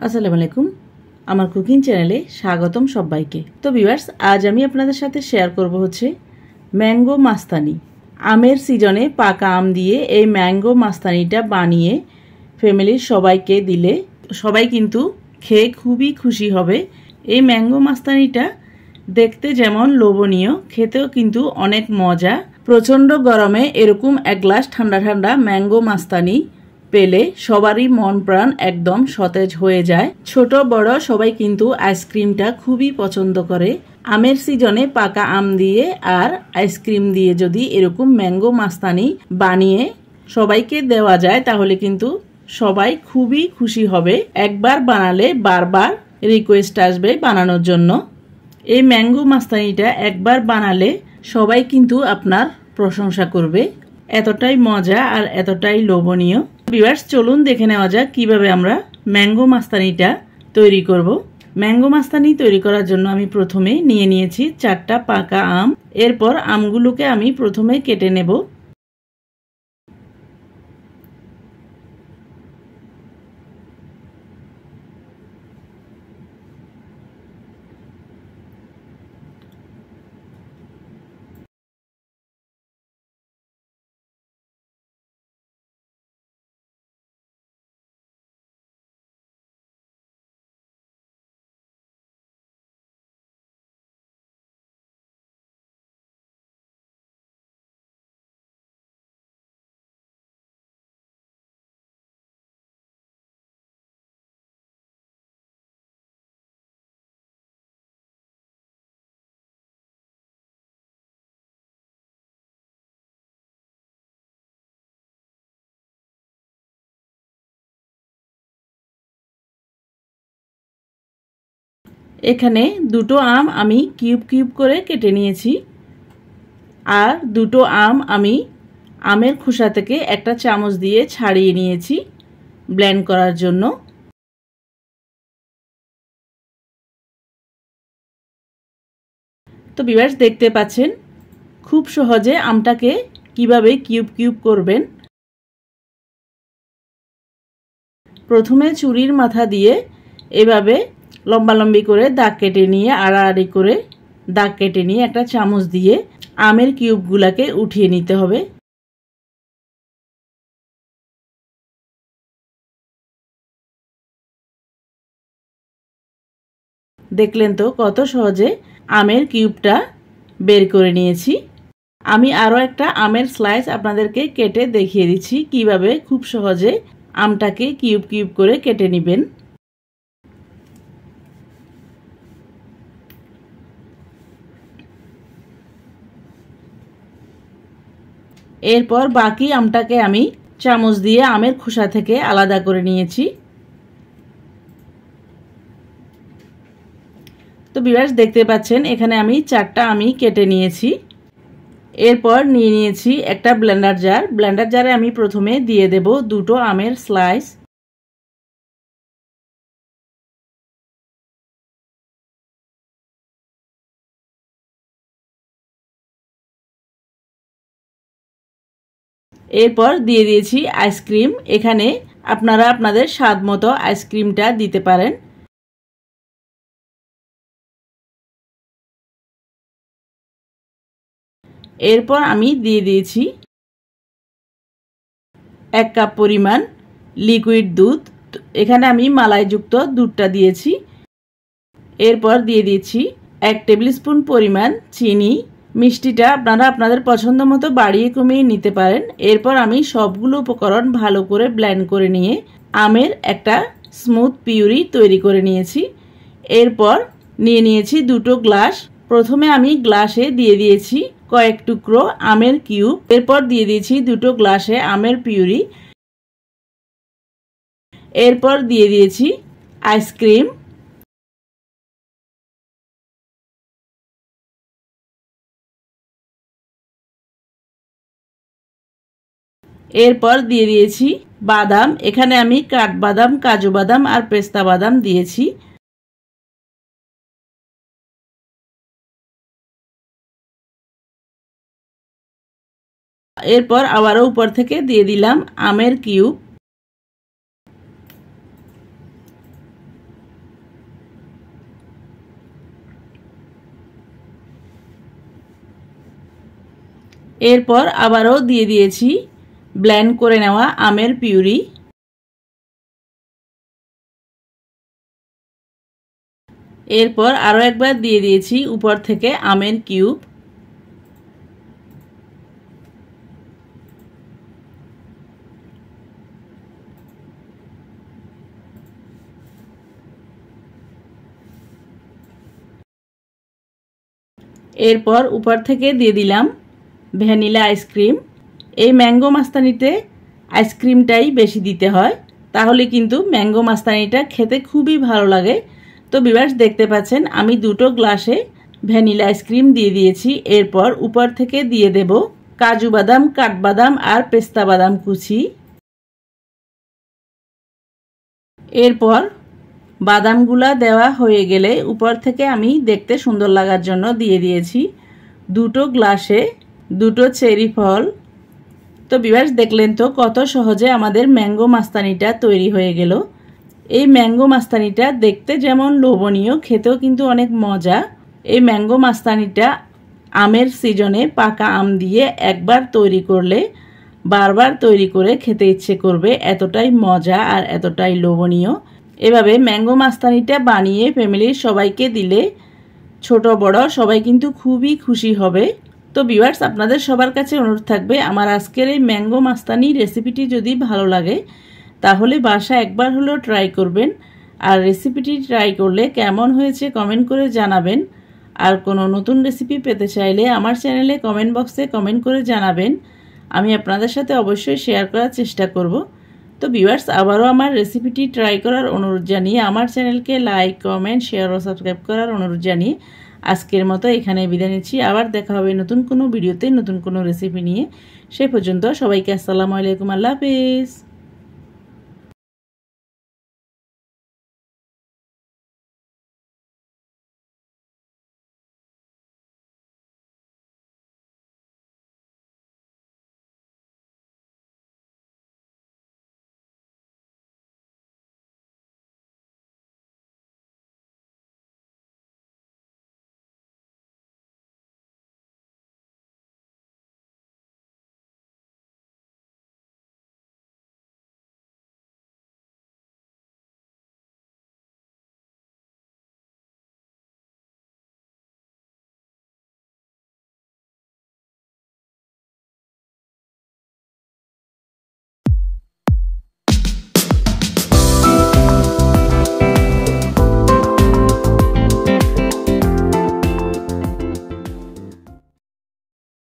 আসসালামু আলাইকুম আমার কুকিং চ্যানেলে স্বাগতম সবাইকে। তো ভিউয়ার্স, আজ আমি আপনাদের সাথে শেয়ার করব হচ্ছে ম্যাঙ্গো মাস্তানি। আমের সিজনে পাকা আম দিয়ে এই ম্যাঙ্গো মাস্তানিটা বানিয়ে ফ্যামিলির সবাইকে দিলে সবাই কিন্তু খেয়ে খুবই খুশি হবে। এই ম্যাঙ্গো মাস্তানিটা দেখতে যেমন লোভনীয়, খেতেও কিন্তু অনেক মজা। প্রচণ্ড গরমে এরকম এক গ্লাস ঠান্ডা ঠান্ডা ম্যাঙ্গো মাস্তানি পেলে সবারই মন প্রাণ একদম সতেজ হয়ে যায়। ছোট বড় সবাই কিন্তু আইসক্রিমটা খুবই পছন্দ করে। আমের সিজনে পাকা আম দিয়ে আর আইসক্রিম দিয়ে যদি এরকম ম্যাঙ্গো মাস্তানি বানিয়ে সবাইকে দেওয়া যায় তাহলে কিন্তু সবাই খুবই খুশি হবে। একবার বানালে বারবার রিকোয়েস্ট আসবে বানানোর জন্য। এই ম্যাঙ্গো মাস্তানিটা একবার বানালে সবাই কিন্তু আপনার প্রশংসা করবে। এতটাই মজা আর এতটাই লোভনীয়। ভিউয়ার্স, চলুন দেখে নেওয়া যাক কিভাবে আমরা ম্যাঙ্গো মাস্তানিটা তৈরি করব। ম্যাঙ্গো মাস্তানি তৈরি করার জন্য আমি প্রথমে নিয়ে নিয়েছি 4টা পাকা আম। এরপর আমগুলোকে আমি প্রথমে কেটে নেব। এখানে দুটো আম আমি কিউব কিউব করে কেটে নিয়েছি, আর দুটো আম আমি আমের খোসা থেকে একটা চামচ দিয়ে ছাড়িয়ে নিয়েছি ব্লেন্ড করার জন্য। তো ভিউয়ার্স, দেখতে পাচ্ছেন খুব সহজে আমটাকে কিভাবে কিউব কিউব করবেন। প্রথমে চুরির মাথা দিয়ে এভাবে লম্বালম্বি করে দাগ কেটে নিয়ে আড়াআড়ি করে দাগ কেটে নিয়ে একটা চামচ দিয়ে আমের কিউবগুলোকে উঠিয়ে নিতে হবে। দেখলেন তো কত সহজে আমের কিউবটা বের করে নিয়েছি। আমি আরও একটা আমের স্লাইস আপনাদেরকে কেটে দেখিয়ে দিচ্ছি কিভাবে খুব সহজে আমটাকে কিউব কিউব করে কেটে নেবেন। এরপর বাকি আমটাকে আমি চামচ দিয়ে আমের খোসা থেকে আলাদা করে নিয়েছি। তো ভিউয়ার্স, দেখতে পাচ্ছেন এখানে আমি 4টা আমি কেটে নিয়েছি। এরপর নিয়ে নিয়েছি একটা ব্লেন্ডার জার। ব্লেন্ডার জারে আমি প্রথমে দিয়ে দেব দুটো আমের স্লাইস। এরপর দিয়ে দিয়েছি আইসক্রিম। এখানে আপনারা আপনাদের স্বাদ মতো আইসক্রিমটা দিতে পারেন। এরপর আমি দিয়ে দিয়েছি 1 কাপ পরিমাণ লিকুইড দুধ। এখানে আমি মালাইযুক্ত দুধটা দিয়েছি। এরপর দিয়ে দিয়েছি 1 টেবিল স্পুন পরিমাণ চিনি। মিষ্টিটা আপনারা আপনাদের পছন্দ মতো বাড়িয়ে কমিয়ে নিতে পারেন। এরপর আমি সবগুলো উপকরণ ভালো করে ব্লেন্ড করে নিয়ে আমের একটা স্মুথ পিউরি তৈরি করে নিয়েছি। এরপর নিয়ে নিয়েছি দুটো গ্লাস। প্রথমে আমি গ্লাসে দিয়ে দিয়েছি কয়েক টুকরো আমের কিউব। এরপর দিয়ে দিয়েছি দুটো গ্লাসে আমের পিউরি। এরপর দিয়ে দিয়েছি আইসক্রিম। এরপর দিয়ে দিয়েছি বাদাম। এখানে আমি কাঠবাদাম, কাজু বাদাম আর পেস্তা বাদাম দিয়েছি। এরপর আবারও উপর থেকে দিয়ে দিলাম আমের কিউব। এরপর আবারও দিয়ে দিয়েছি ব্লেন্ড করে নেওয়া আমের পিউরি। এরপর আরও একবার দিয়ে দিয়েছি উপর থেকে আমের কিউব। এরপর উপর থেকে দিয়ে দিলাম ভ্যানিলা আইসক্রিম। এই ম্যাঙ্গো মাস্তানিতে আইসক্রিমটাই বেশি দিতে হয়, তাহলে কিন্তু ম্যাঙ্গো মাস্তানিটা খেতে খুবই ভালো লাগে। তো ভিউয়ার্স দেখতে পাচ্ছেন আমি দুটো গ্লাসে ভ্যানিলা আইসক্রিম দিয়ে দিয়েছি। এরপর উপর থেকে দিয়ে দেব কাজু বাদাম, কাঠবাদাম আর পেস্তা বাদাম কুচি। এরপর বাদামগুলা দেওয়া হয়ে গেলে উপর থেকে আমি দেখতে সুন্দর লাগার জন্য দিয়ে দিয়েছি দুটো গ্লাসে দুটো চেরি ফল। তো ভিউয়ার্স দেখলেন তো কত সহজে আমাদের ম্যাঙ্গো মাস্তানিটা তৈরি হয়ে গেল। এই ম্যাঙ্গো মাস্তানিটা দেখতে যেমন লোভনীয়, খেতেও কিন্তু অনেক মজা। এই ম্যাঙ্গো মাস্তানিটা আমের সিজনে পাকা আম দিয়ে একবার তৈরি করলে বারবার তৈরি করে খেতে ইচ্ছে করবে, এতটাই মজা আর এতটাই লোভনীয়। এভাবে ম্যাঙ্গো মাস্তানিটা বানিয়ে ফ্যামিলির সবাইকে দিলে ছোট বড় সবাই কিন্তু খুবই খুশি হবে। তো ভিউয়ার্স আপনাদের সবার কাছে অনুরোধ থাকবে আমার আজকের এই ম্যাঙ্গো মাস্তানি রেসিপিটি যদি ভালো লাগে তাহলে বাসা একবার হলেও ট্রাই করবেন। আর রেসিপিটি ট্রাই করলে কেমন হয়েছে কমেন্ট করে জানাবেন। আর কোনো নতুন রেসিপি পেতে চাইলে আমার চ্যানেলে কমেন্ট বক্সে কমেন্ট করে জানাবেন, আমি আপনাদের সাথে অবশ্যই শেয়ার করার চেষ্টা করব। তো ভিউয়ার্স আবারও আমার রেসিপিটি ট্রাই করার অনুরোধ জানিয়ে আমার চ্যানেলকে লাইক, কমেন্ট, শেয়ার ও সাবস্ক্রাইব করার অনুরোধ জানিয়ে আজকের মতো এখানে বিদায় নিচ্ছি। আবার দেখা হবে নতুন কোনো ভিডিওতে নতুন কোনো রেসিপি নিয়ে। সে পর্যন্ত সবাইকে আসসালামু আলাইকুম, আল্লাহ হাফেজ।